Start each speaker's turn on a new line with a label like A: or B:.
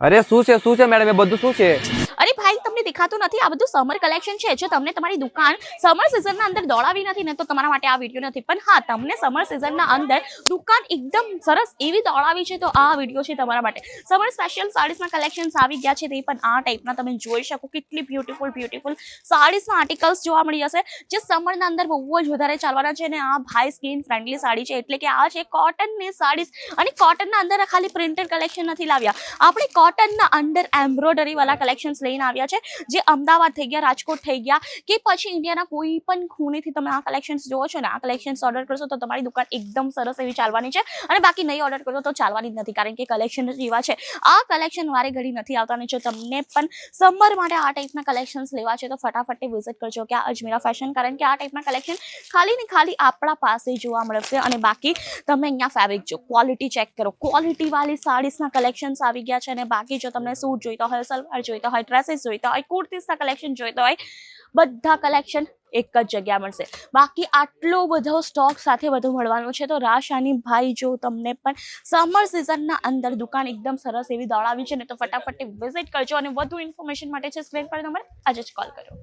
A: અરે શું છે મેડમ, એ બધું શું છે?
B: અરે ભાઈ, તમને દેખાતું નથી? આ બધું સમર કલેક્શન છે. જો તમને તમારી દુકાન સમર સિઝનના અંદર દોડાવી નથી ને, તો તમારા માટે આ વિડીયો નથી. પણ હા, તમને સમર સિઝનના અંદર દુકાન એકદમ સરસ એવી દોડાવી છે, તો આ વિડીયો છે તમારા માટે. સમર સ્પેશિયલ સાડીઝના કલેક્શન્સ આવી ગયા છે. તે પણ આ ટાઈપના તમે જોઈ શકો. કેટલી બ્યુટીફુલ સાડીઝના આર્ટિકલ્સ જોવા મળી જશે, જે સમરના અંદર બહુ જ વધારે ચાલવાના છે. અને આ ભાઈ સ્કિન ફ્રેન્ડલી સાડી છે, એટલે કે આ છે કોટનની સાડીઝ. અને કોટનના અંદર ખાલી પ્રિન્ટેડ કલેક્શન નથી લાવ્યા આપણે, કોટનના અંદર એમ્બ્રોઇડરી વાળા કલેક્શન્સ લઈને આવ્યા છે, જે અમદાવાદ થઈ ગયા, રાજકોટ થઈ ગયા, કે પછી ઇન્ડિયાના કોઈ પણ ખૂણેથી તમે આ કલેક્શન્સ જોવો છો ને, આ કલેક્શન્સ ઓર્ડર કરશો તો તમારી દુકાન એકદમ સરસ એવી ચાલવાની છે. અને બાકી નહીં ઓર્ડર કરો તો ચાલવાની જ નથી, કારણ કે કલેક્શન જ એવા છે. આ કલેક્શન વારે ઘડી નથી આવતા. અને જો તમને પણ સમર માટે આ ટાઈપના કલેક્શન્સ લેવા છે, તો ફટાફટ વિઝિટ કરજો કે આ અજમેરા ફેશન, કારણ કે આ ટાઈપના કલેક્શન ખાલી ને ખાલી આપણા પાસે જોવા મળશે. અને બાકી તમે અહીંયા ફેબ્રિક જો, ક્વોલિટી ચેક કરો, ક્વોલિટી વાળી સાડીઝના કલેક્શન્સ આવી ગયા છે. અને બાકી જો તમને સૂટ જોઈતા હોય, સલવાર જોઈતા હોય, ડ્રેસીસ જોઈતા હોય, કુર્તીઝના કલેક્શન જોઈતા હોય, બધા કલેક્શન એક જ જગ્યા મળશે. બાકી આટલો બધો સ્ટોક સાથે બધું મળવાનું છે, તો રાશાની ભાઈ, જો તમને પણ સમર સિઝનના અંદર દુકાન એકદમ સરસ એવી દોડાવી છે ને, તો ફટાફટ વિઝિટ કરજો. અને વધુ ઇન્ફોર્મેશન માટે છે સ્ક્રીન પર નંબર, આજે જ કોલ કરો.